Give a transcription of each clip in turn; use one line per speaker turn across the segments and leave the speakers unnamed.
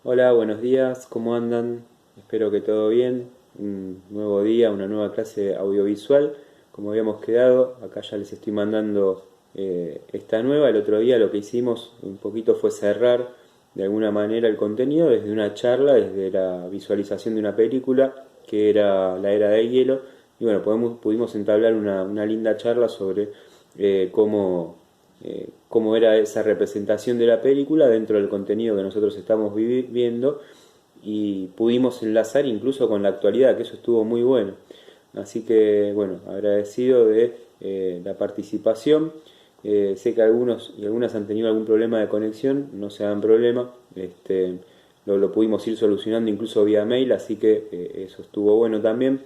Hola, buenos días, ¿cómo andan? Espero que todo bien. Un nuevo día, una nueva clase audiovisual. Como habíamos quedado, acá ya les estoy mandando esta nueva. El otro día lo que hicimos un poquito fue cerrar de alguna manera el contenido desde una charla, desde la visualización de una película que era La Era de Hielo. Y bueno, pudimos entablar una linda charla sobre cómo era esa representación de la película dentro del contenido que nosotros estamos viendo y pudimos enlazar incluso con la actualidad, que eso estuvo muy bueno. Así que, bueno, agradecido de la participación. Sé que algunos y algunas han tenido algún problema de conexión, no se hagan problema. Lo pudimos ir solucionando incluso vía mail, así que eso estuvo bueno también.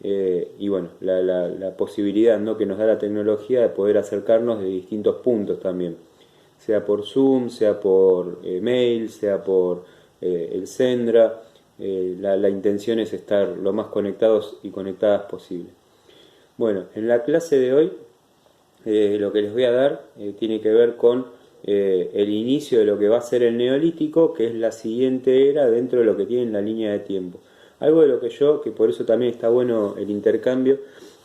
Y bueno, la posibilidad, ¿no?, que nos da la tecnología de poder acercarnos de distintos puntos también, sea por Zoom, sea por mail, sea por el Sendra. La intención es estar lo más conectados y conectadas posible. Bueno, en la clase de hoy lo que les voy a dar tiene que ver con el inicio de lo que va a ser el Neolítico, que es la siguiente era dentro de lo que tiene la línea de tiempo. Algo de lo que por eso también está bueno el intercambio,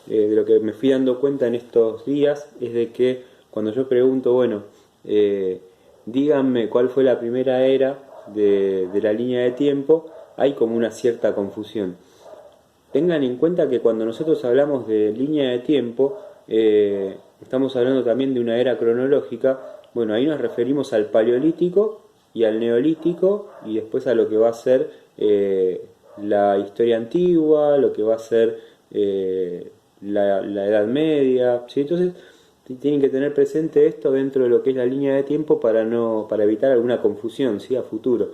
de lo que me fui dando cuenta en estos días, es de que cuando yo pregunto, bueno, eh, díganme cuál fue la primera era de la línea de tiempo, hay como una cierta confusión. Tengan en cuenta que cuando nosotros hablamos de línea de tiempo, estamos hablando también de una era cronológica. Bueno, ahí nos referimos al Paleolítico y al Neolítico y después a lo que va a ser la historia antigua, lo que va a ser la Edad Media, ¿sí? Entonces tienen que tener presente esto dentro de lo que es la línea de tiempo para evitar alguna confusión, ¿sí?, a futuro.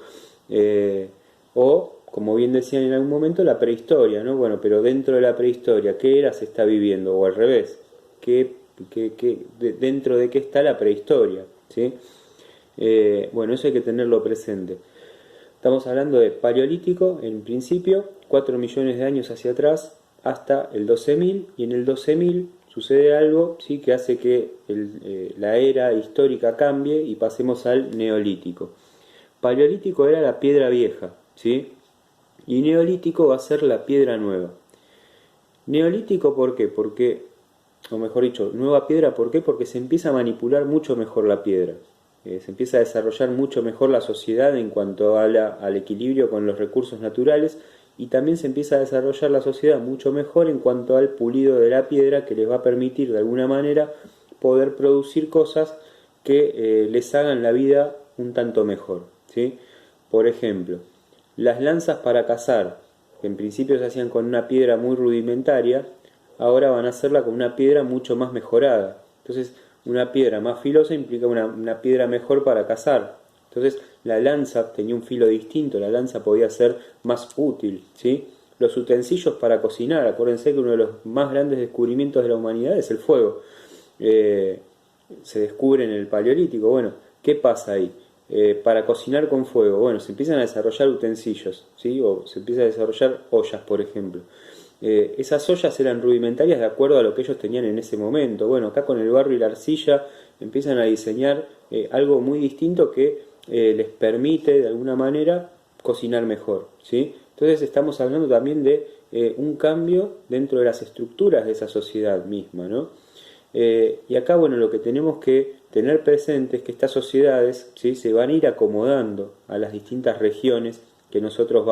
Eh, o, como bien decían en algún momento, la prehistoria, ¿no? Bueno, pero dentro de la prehistoria, ¿qué era se está viviendo? O al revés, dentro de qué está la prehistoria, ¿sí? Bueno, eso hay que tenerlo presente. Estamos hablando de paleolítico, en principio, 4 millones de años hacia atrás, hasta el 12.000, y en el 12.000 sucede algo, ¿sí?, que hace que la era histórica cambie y pasemos al neolítico. Paleolítico era la piedra vieja, ¿sí? Y neolítico va a ser la piedra nueva. Neolítico, ¿por qué? Porque, o mejor dicho, nueva piedra, ¿por qué? Porque se empieza a manipular mucho mejor la piedra. Se empieza a desarrollar mucho mejor la sociedad en cuanto al equilibrio con los recursos naturales, y también se empieza a desarrollar la sociedad mucho mejor en cuanto al pulido de la piedra, que les va a permitir de alguna manera poder producir cosas que les hagan la vida un tanto mejor, ¿sí? Por ejemplo, las lanzas para cazar, que en principio se hacían con una piedra muy rudimentaria, ahora van a hacerla con una piedra mucho más mejorada. Entonces, una piedra más filosa implica una piedra mejor para cazar. Entonces, la lanza tenía un filo distinto, la lanza podía ser más útil, ¿sí? Los utensilios para cocinar, acuérdense que uno de los más grandes descubrimientos de la humanidad es el fuego. Eh, Se descubre en el Paleolítico. Bueno, ¿qué pasa ahí? Para cocinar con fuego, bueno, se empiezan a desarrollar utensilios, ¿sí? O se empieza a desarrollar ollas, por ejemplo. Esas ollas eran rudimentarias de acuerdo a lo que ellos tenían en ese momento. Bueno, acá con el barro y la arcilla empiezan a diseñar algo muy distinto que les permite de alguna manera cocinar mejor, ¿sí? Entonces estamos hablando también de un cambio dentro de las estructuras de esa sociedad misma, ¿no? Y acá, bueno, lo que tenemos que tener presente es que estas sociedades, ¿sí?, se van a ir acomodando a las distintas regiones que nosotros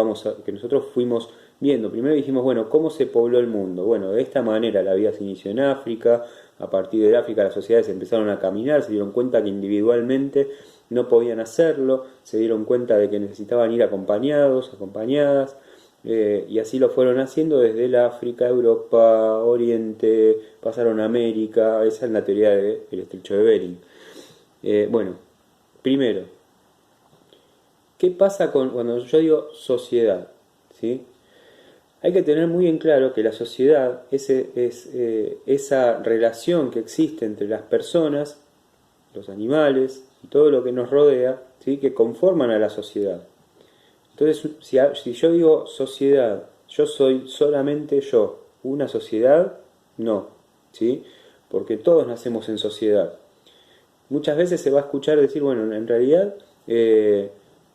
fuimos viendo. Primero dijimos, bueno, ¿cómo se pobló el mundo? Bueno, de esta manera la vida se inició en África. A partir de África las sociedades empezaron a caminar, se dieron cuenta que individualmente no podían hacerlo, se dieron cuenta de que necesitaban ir acompañados, acompañadas. Y así lo fueron haciendo desde el África, Europa, Oriente, pasaron a América. Esa es la teoría del estrecho de Bering. Bueno, primero, ¿qué pasa cuando yo digo sociedad? ¿Sí? Hay que tener muy en claro que la sociedad es esa relación que existe entre las personas, los animales y todo lo que nos rodea, ¿sí?, que conforman a la sociedad. Entonces, si yo digo sociedad, yo soy solamente yo, una sociedad, no, ¿sí? Porque todos nacemos en sociedad. Muchas veces se va a escuchar decir, bueno, en realidad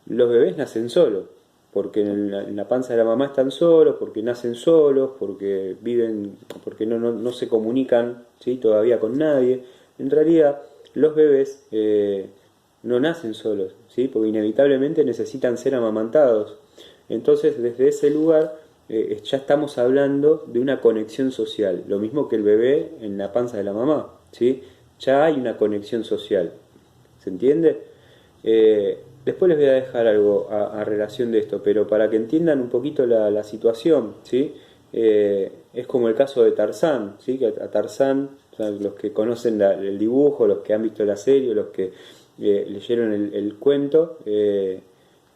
los bebés nacen solos, porque en la panza de la mamá están solos, porque nacen solos, porque viven, porque no se comunican, ¿sí?, todavía con nadie. En realidad, los bebés no nacen solos, ¿sí?, porque inevitablemente necesitan ser amamantados. Entonces, desde ese lugar ya estamos hablando de una conexión social, lo mismo que el bebé en la panza de la mamá, ¿sí? Ya hay una conexión social, ¿se entiende? Después les voy a dejar algo a relación de esto, pero para que entiendan un poquito la situación, ¿sí? Es como el caso de Tarzán, ¿sí? Que a Tarzán, o sea, los que conocen el dibujo, los que han visto la serie, los que leyeron el cuento,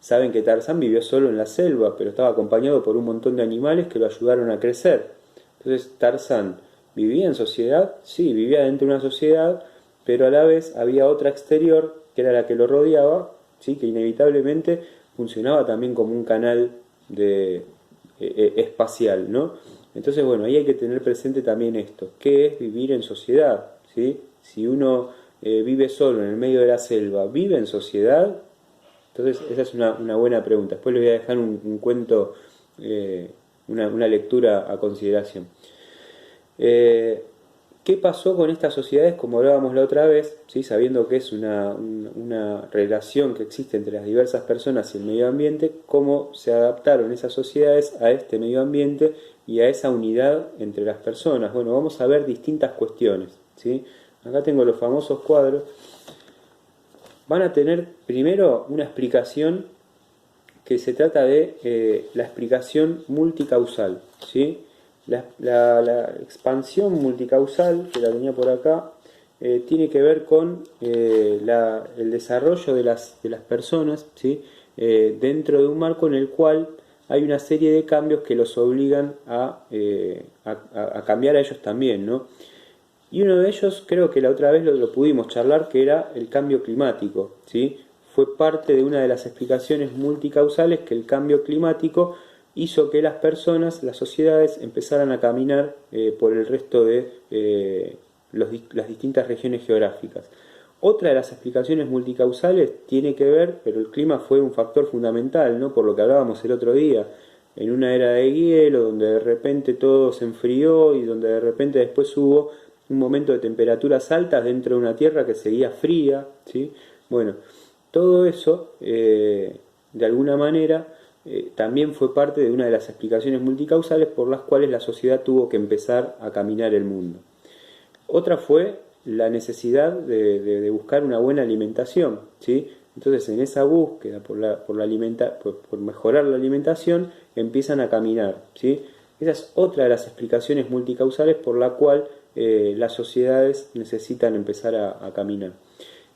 saben que Tarzán vivió solo en la selva, pero estaba acompañado por un montón de animales que lo ayudaron a crecer. Entonces Tarzán vivía en sociedad, sí, vivía dentro de una sociedad, pero a la vez había otra exterior que era la que lo rodeaba, ¿sí?, que inevitablemente funcionaba también como un canal espacial, ¿no? Entonces, bueno, ahí hay que tener presente también esto, ¿qué es vivir en sociedad? ¿Sí? Si uno vive solo en el medio de la selva, ¿vive en sociedad? Entonces, esa es una buena pregunta. Después les voy a dejar un cuento, una lectura a consideración. ¿Qué pasó con estas sociedades, como hablábamos la otra vez, ¿sí?, sabiendo que es una relación que existe entre las diversas personas y el medio ambiente? ¿Cómo se adaptaron esas sociedades a este medio ambiente y a esa unidad entre las personas? Bueno, vamos a ver distintas cuestiones, ¿sí? Acá tengo los famosos cuadros. Van a tener primero una explicación que se trata de la explicación multicausal, ¿sí? La expansión multicausal, que la tenía por acá, tiene que ver con el desarrollo de las personas, ¿sí?, dentro de un marco en el cual hay una serie de cambios que los obligan a cambiar a ellos también, ¿no? Y uno de ellos, creo que la otra vez lo pudimos charlar, que era el cambio climático, ¿sí? Fue parte de una de las explicaciones multicausales que el cambio climático hizo que las personas, las sociedades, empezaran a caminar por el resto de las distintas regiones geográficas. Otra de las explicaciones multicausales tiene que ver, pero el clima fue un factor fundamental, ¿no?, por lo que hablábamos el otro día, en una era de hielo, donde de repente todo se enfrió y donde de repente después hubo un momento de temperaturas altas dentro de una tierra que seguía fría, ¿sí? Bueno, todo eso, de alguna manera, también fue parte de una de las explicaciones multicausales por las cuales la sociedad tuvo que empezar a caminar el mundo. Otra fue la necesidad de buscar una buena alimentación, ¿sí? Entonces, en esa búsqueda por mejorar la alimentación, empiezan a caminar, ¿sí? Esa es otra de las explicaciones multicausales por la cual las sociedades necesitan empezar a caminar.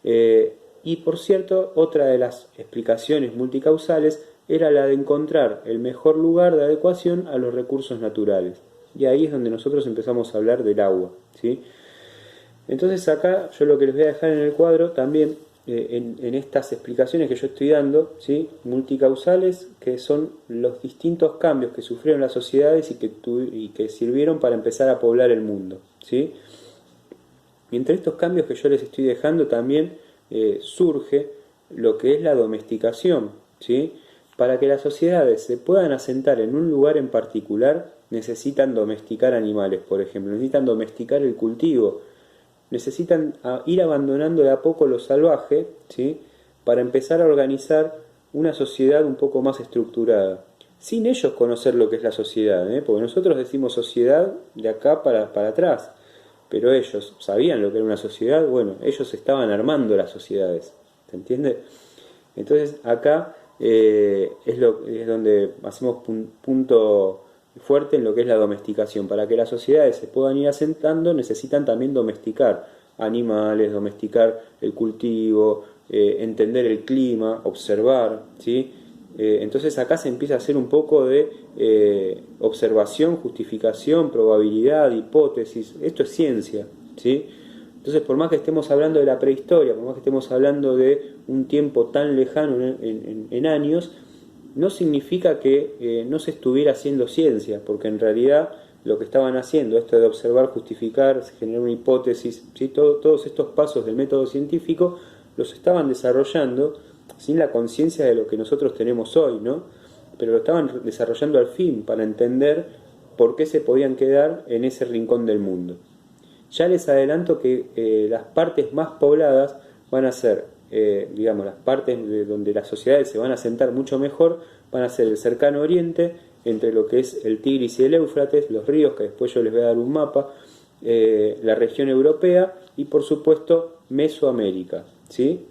Y por cierto, otra de las explicaciones multicausales era la de encontrar el mejor lugar de adecuación a los recursos naturales. Y ahí es donde nosotros empezamos a hablar del agua, ¿sí? Entonces acá yo lo que les voy a dejar en el cuadro también, en estas explicaciones que yo estoy dando, ¿sí?, multicausales, que son los distintos cambios que sufrieron las sociedades y que sirvieron para empezar a poblar el mundo, ¿sí? Y entre estos cambios que yo les estoy dejando también surge lo que es la domesticación, ¿sí? Para que las sociedades se puedan asentar en un lugar en particular, necesitan domesticar animales, por ejemplo, necesitan domesticar el cultivo, necesitan ir abandonando de a poco lo salvaje, ¿sí?, para empezar a organizar una sociedad un poco más estructurada, sin ellos conocer lo que es la sociedad, porque nosotros decimos sociedad de acá para atrás, pero ellos sabían lo que era una sociedad. Bueno, ellos estaban armando las sociedades, ¿se entiende? Entonces acá es donde hacemos punto fuerte en lo que es la domesticación. Para que las sociedades se puedan ir asentando, necesitan también domesticar animales, domesticar el cultivo, entender el clima, observar, ¿sí? Entonces acá se empieza a hacer un poco de observación, justificación, probabilidad, hipótesis. Esto es ciencia, ¿sí? Entonces, por más que estemos hablando de la prehistoria, por más que estemos hablando de un tiempo tan lejano en años, no significa que no se estuviera haciendo ciencia, porque en realidad lo que estaban haciendo, esto de observar, justificar, generar una hipótesis, ¿sí?, todos estos pasos del método científico los estaban desarrollando sin la conciencia de lo que nosotros tenemos hoy, ¿no? Pero lo estaban desarrollando al fin para entender por qué se podían quedar en ese rincón del mundo. Ya les adelanto que las partes más pobladas van a ser, digamos, las partes de donde las sociedades se van a asentar mucho mejor, van a ser el cercano oriente, entre lo que es el Tigris y el Éufrates, los ríos, que después yo les voy a dar un mapa, la región europea y por supuesto Mesoamérica, ¿sí?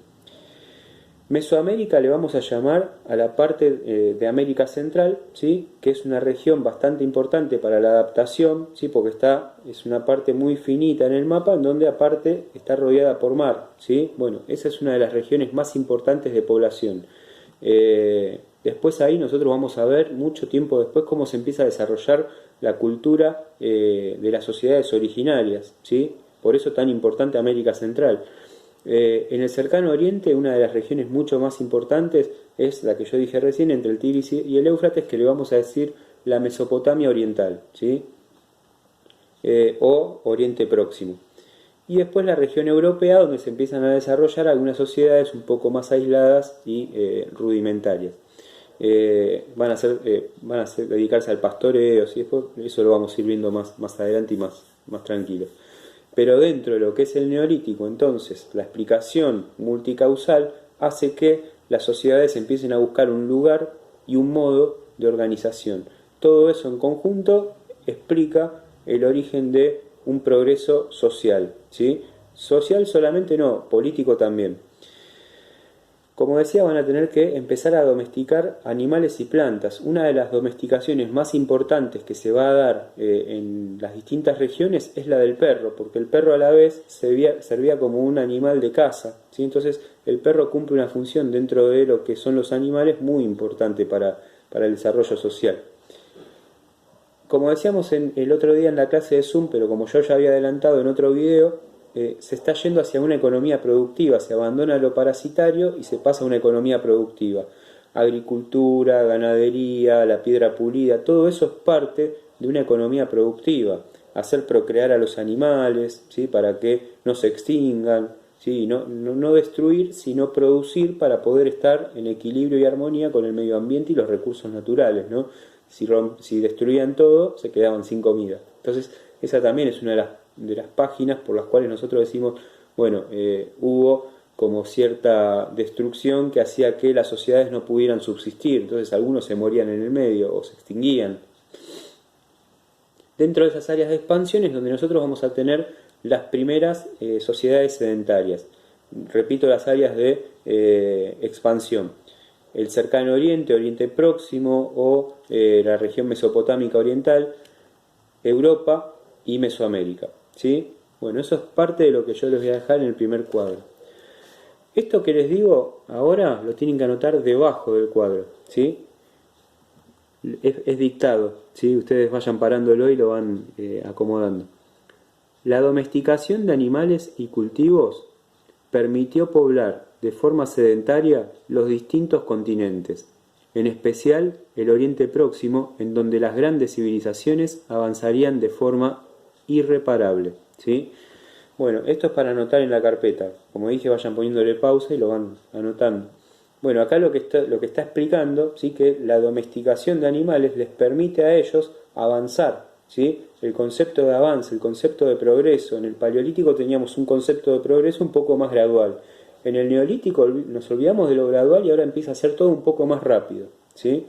Mesoamérica le vamos a llamar a la parte de América Central, ¿sí? Que es una región bastante importante para la adaptación, ¿sí? Porque es una parte muy finita en el mapa, en donde aparte está rodeada por mar, ¿sí? Bueno, esa es una de las regiones más importantes de población. Después ahí nosotros vamos a ver mucho tiempo después cómo se empieza a desarrollar la cultura de las sociedades originarias, ¿sí? Por eso tan importante América Central. En el cercano oriente, una de las regiones mucho más importantes es la que yo dije recién, entre el Tigris y el Éufrates, que le vamos a decir la Mesopotamia oriental, ¿sí? O Oriente Próximo. Y después la región europea, donde se empiezan a desarrollar algunas sociedades un poco más aisladas y rudimentarias. Van a dedicarse al pastoreo, ¿sí? Después eso lo vamos a ir viendo más adelante y más tranquilo. Pero dentro de lo que es el neolítico, entonces, la explicación multicausal hace que las sociedades empiecen a buscar un lugar y un modo de organización. Todo eso en conjunto explica el origen de un progreso social, ¿sí? Social solamente no, político también. Como decía, van a tener que empezar a domesticar animales y plantas. Una de las domesticaciones más importantes que se va a dar en las distintas regiones es la del perro, porque el perro a la vez servía como un animal de caza, ¿sí? Entonces el perro cumple una función dentro de lo que son los animales muy importante para el desarrollo social. Como decíamos el otro día en la clase de Zoom, pero como yo ya había adelantado en otro video, se está yendo hacia una economía productiva, se abandona lo parasitario y se pasa a una economía productiva. Agricultura, ganadería, la piedra pulida, todo eso es parte de una economía productiva. Hacer procrear a los animales, ¿sí? Para que no se extingan, ¿sí? No destruir, sino producir para poder estar en equilibrio y armonía con el medio ambiente y los recursos naturales, ¿no? Si destruían todo, se quedaban sin comida. Entonces, esa también es una de las páginas por las cuales nosotros decimos, bueno, hubo como cierta destrucción que hacía que las sociedades no pudieran subsistir, entonces algunos se morían en el medio o se extinguían. Dentro de esas áreas de expansión es donde nosotros vamos a tener las primeras sociedades sedentarias. Repito, las áreas de expansión. El cercano oriente, Oriente Próximo o la región mesopotámica oriental, Europa y Mesoamérica, ¿sí? Bueno, eso es parte de lo que yo les voy a dejar en el primer cuadro. Esto que les digo ahora lo tienen que anotar debajo del cuadro, ¿sí? Es dictado, ¿sí? Ustedes vayan parándolo y lo van acomodando. La domesticación de animales y cultivos permitió poblar de forma sedentaria los distintos continentes, en especial el Oriente Próximo, en donde las grandes civilizaciones avanzarían de forma irreparable, ¿sí? Bueno, esto es para anotar en la carpeta. Como dije, vayan poniéndole pausa y lo van anotando. Bueno, acá lo que está explicando, ¿sí? Que la domesticación de animales les permite a ellos avanzar, ¿sí? El concepto de avance, el concepto de progreso. En el Paleolítico teníamos un concepto de progreso un poco más gradual. En el Neolítico nos olvidamos de lo gradual y ahora empieza a ser todo un poco más rápido, ¿sí?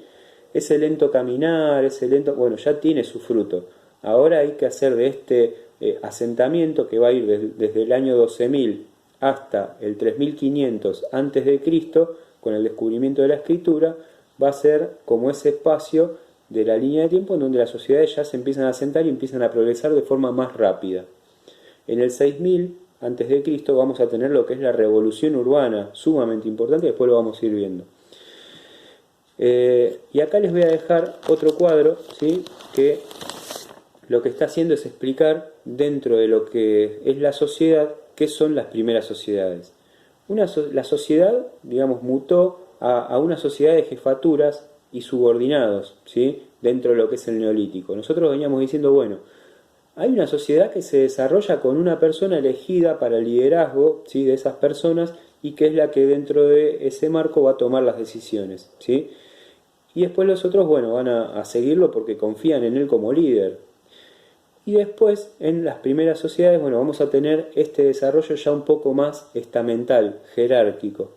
Ese lento caminar, bueno, ya tiene su fruto. Ahora hay que hacer de este asentamiento que va a ir desde el año 12.000 hasta el 3.500 a.C., con el descubrimiento de la escritura, va a ser como ese espacio de la línea de tiempo en donde las sociedades ya se empiezan a asentar y empiezan a progresar de forma más rápida. En el 6.000 a.C. vamos a tener lo que es la revolución urbana, sumamente importante, después lo vamos a ir viendo. Y acá les voy a dejar otro cuadro, ¿sí? Que lo que está haciendo es explicar dentro de lo que es la sociedad, qué son las primeras sociedades. La sociedad, digamos, mutó a una sociedad de jefaturas y subordinados, ¿sí? Dentro de lo que es el Neolítico. Nosotros veníamos diciendo, bueno, hay una sociedad que se desarrolla con una persona elegida para el liderazgo, ¿sí? De esas personas y que es la que dentro de ese marco va a tomar las decisiones, ¿sí? Y después los otros, bueno, van a seguirlo porque confían en él como líder. Y después, en las primeras sociedades, bueno, vamos a tener este desarrollo ya un poco más estamental, jerárquico.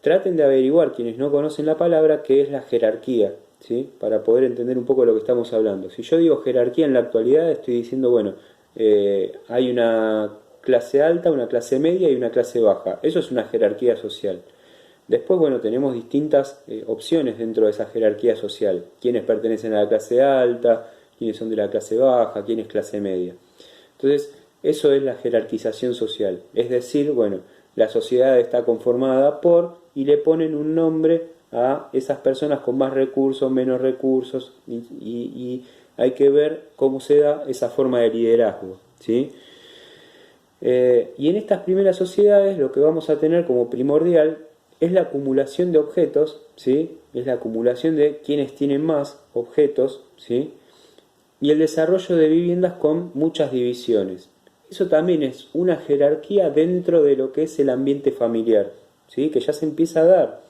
Traten de averiguar, quienes no conocen la palabra, qué es la jerarquía, ¿sí? Para poder entender un poco de lo que estamos hablando. Si yo digo jerarquía en la actualidad, estoy diciendo, bueno, hay una clase alta, una clase media y una clase baja. Eso es una jerarquía social. Después, bueno, tenemos distintas opciones dentro de esa jerarquía social. Quiénes pertenecen a la clase alta, quiénes son de la clase baja, quién es clase media. Entonces, eso es la jerarquización social. Es decir, bueno, la sociedad está conformada por, y le ponen un nombre a esas personas con más recursos, menos recursos, y hay que ver cómo se da esa forma de liderazgo, ¿sí? Y en estas primeras sociedades lo que vamos a tener como primordial es la acumulación de objetos, ¿sí? Es la acumulación de quienes tienen más objetos, ¿sí? Y el desarrollo de viviendas con muchas divisiones. Eso también es una jerarquía dentro de lo que es el ambiente familiar, ¿sí? Que ya se empieza a dar.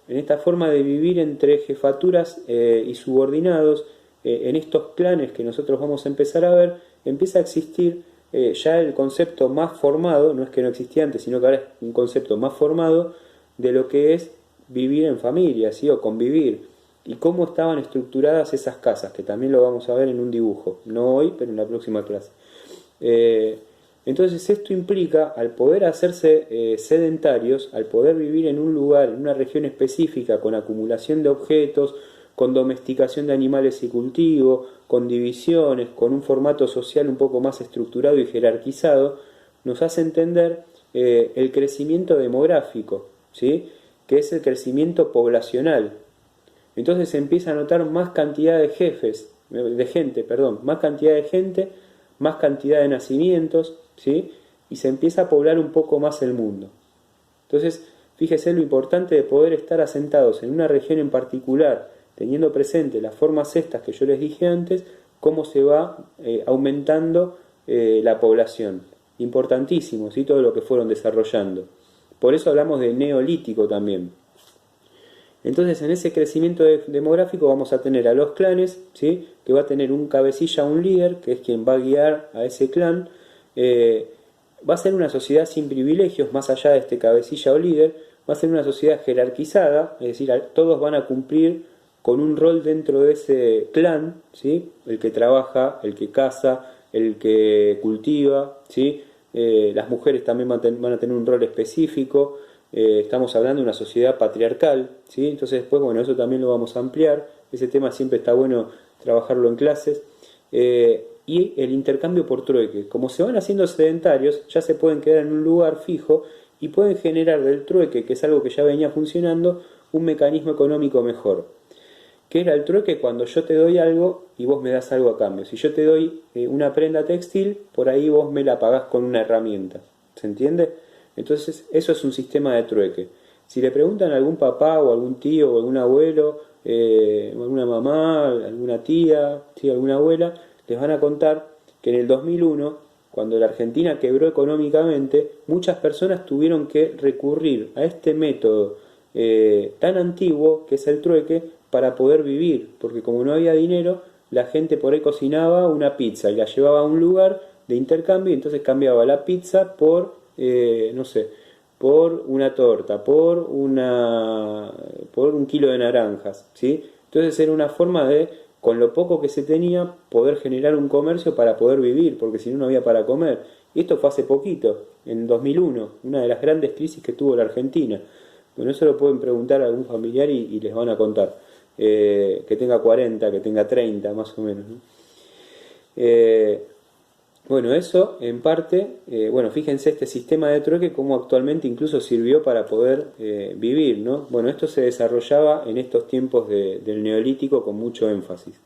En esta forma de vivir entre jefaturas y subordinados, en estos clanes que nosotros vamos a empezar a ver, empieza a existir ya el concepto más formado, no es que no existía antes, sino que ahora es un concepto más formado de lo que es vivir en familia, ¿sí? O convivir, y cómo estaban estructuradas esas casas, que también lo vamos a ver en un dibujo, no hoy, pero en la próxima clase. Entonces esto implica, al poder hacerse sedentarios, al poder vivir en un lugar, en una región específica, con acumulación de objetos, con domesticación de animales y cultivo, con divisiones, con un formato social un poco más estructurado y jerarquizado, nos hace entender el crecimiento demográfico, ¿sí? Que es el crecimiento poblacional. Entonces se empieza a notar más cantidad de jefes, de gente, perdón, más cantidad de gente, más cantidad de nacimientos, ¿sí? Y se empieza a poblar un poco más el mundo. Entonces, fíjese lo importante de poder estar asentados en una región en particular, teniendo presente las formas estas que yo les dije antes, cómo se va aumentando la población. Importantísimo, ¿sí? Todo lo que fueron desarrollando. Por eso hablamos de neolítico también. Entonces, en ese crecimiento demográfico vamos a tener a los clanes, ¿sí? Que va a tener un cabecilla, un líder, que es quien va a guiar a ese clan. Va a ser una sociedad sin privilegios, más allá de este cabecilla o líder. Va a ser una sociedad jerarquizada, es decir, todos van a cumplir con un rol dentro de ese clan, ¿sí? El que trabaja, el que caza, el que cultiva, ¿sí? Las mujeres también van a tener un rol específico. Estamos hablando de una sociedad patriarcal, ¿sí? Entonces después, bueno, eso también lo vamos a ampliar. Ese tema siempre está bueno trabajarlo en clases. Y el intercambio por trueque. Como se van haciendo sedentarios, ya se pueden quedar en un lugar fijo y pueden generar del trueque, que es algo que ya venía funcionando, un mecanismo económico mejor. ¿Qué era el trueque? Cuando yo te doy algo y vos me das algo a cambio. Si yo te doy una prenda textil, por ahí vos me la pagás con una herramienta. ¿Se entiende? Entonces, eso es un sistema de trueque. Si le preguntan a algún papá o algún tío o algún abuelo, o alguna mamá, alguna tía, ¿sí? Alguna abuela, les van a contar que en el 2001, cuando la Argentina quebró económicamente, muchas personas tuvieron que recurrir a este método tan antiguo que es el trueque para poder vivir, porque como no había dinero, la gente por ahí cocinaba una pizza y la llevaba a un lugar de intercambio y entonces cambiaba la pizza por, no sé, por una torta, por un kilo de naranjas, ¿sí? Entonces era una forma de, con lo poco que se tenía, poder generar un comercio para poder vivir, porque si no, no había para comer. Y esto fue hace poquito, en 2001, una de las grandes crisis que tuvo la Argentina. Bueno, eso lo pueden preguntar a algún familiar y les van a contar. Que tenga 40, que tenga 30, más o menos, ¿no? Bueno, eso en parte, bueno, fíjense este sistema de trueque cómo actualmente incluso sirvió para poder vivir, ¿no? Bueno, esto se desarrollaba en estos tiempos del Neolítico con mucho énfasis.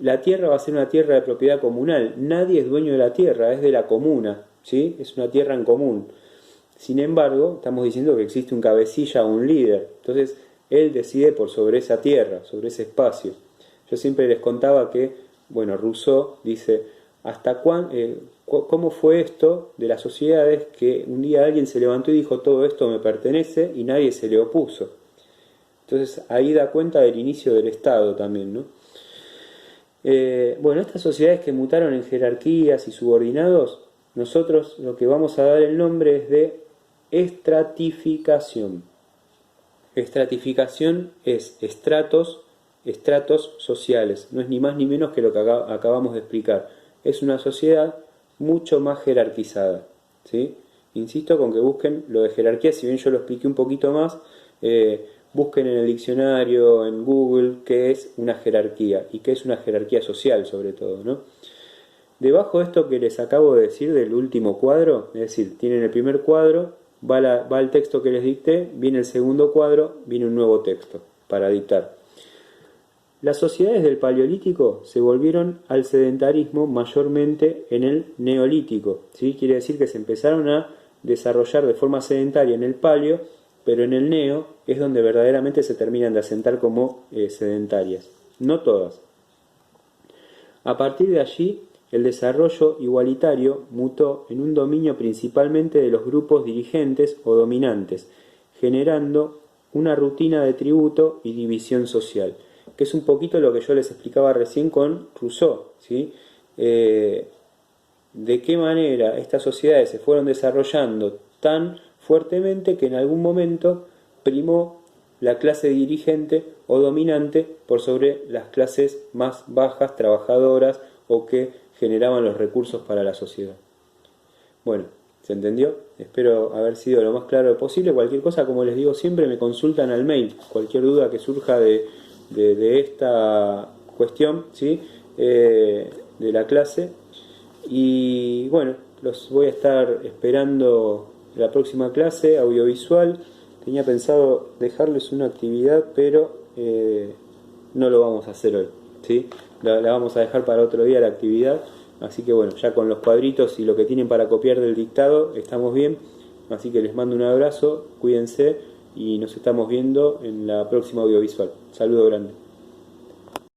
La tierra va a ser una tierra de propiedad comunal, nadie es dueño de la tierra, es de la comuna, ¿sí? Es una tierra en común. Sin embargo, estamos diciendo que existe un cabecilla o un líder, entonces él decide por sobre esa tierra, sobre ese espacio. Yo siempre les contaba que, bueno, Rousseau dice, cómo fue esto de las sociedades que un día alguien se levantó y dijo todo esto me pertenece y nadie se le opuso. Entonces ahí da cuenta del inicio del Estado también, ¿no? Bueno, estas sociedades que mutaron en jerarquías y subordinados, nosotros lo que vamos a dar el nombre es de estratificación. Estratificación es estratos sociales, no es ni más ni menos que lo que acabamos de explicar. Es una sociedad mucho más jerarquizada, ¿sí? Insisto con que busquen lo de jerarquía, si bien yo lo expliqué un poquito más, busquen en el diccionario, en Google, qué es una jerarquía y qué es una jerarquía social sobre todo, ¿no? Debajo de esto que les acabo de decir del último cuadro, es decir, tienen el primer cuadro, va el texto que les dicté, viene el segundo cuadro, viene un nuevo texto para dictar. Las sociedades del Paleolítico se volvieron al sedentarismo mayormente en el Neolítico, ¿sí? Quiere decir que se empezaron a desarrollar de forma sedentaria en el Paleo, pero en el Neo es donde verdaderamente se terminan de asentar como sedentarias. No todas. A partir de allí, el desarrollo igualitario mutó en un dominio principalmente de los grupos dirigentes o dominantes, generando una rutina de tributo y división social, que es un poquito lo que yo les explicaba recién con Rousseau, ¿sí? De qué manera estas sociedades se fueron desarrollando tan fuertemente que en algún momento primó la clase dirigente o dominante por sobre las clases más bajas, trabajadoras o que generaban los recursos para la sociedad. Bueno, ¿se entendió? Espero haber sido lo más claro posible. Cualquier cosa, como les digo siempre, me consultan al mail. Cualquier duda que surja de esta cuestión, ¿sí? De la clase. Y bueno, los voy a estar esperando la próxima clase audiovisual. Tenía pensado dejarles una actividad, pero no lo vamos a hacer hoy, ¿sí? La vamos a dejar para otro día la actividad. Así que bueno, ya con los cuadritos y lo que tienen para copiar del dictado estamos bien. Así que les mando un abrazo, cuídense y nos estamos viendo en la próxima audiovisual. Saludo grande.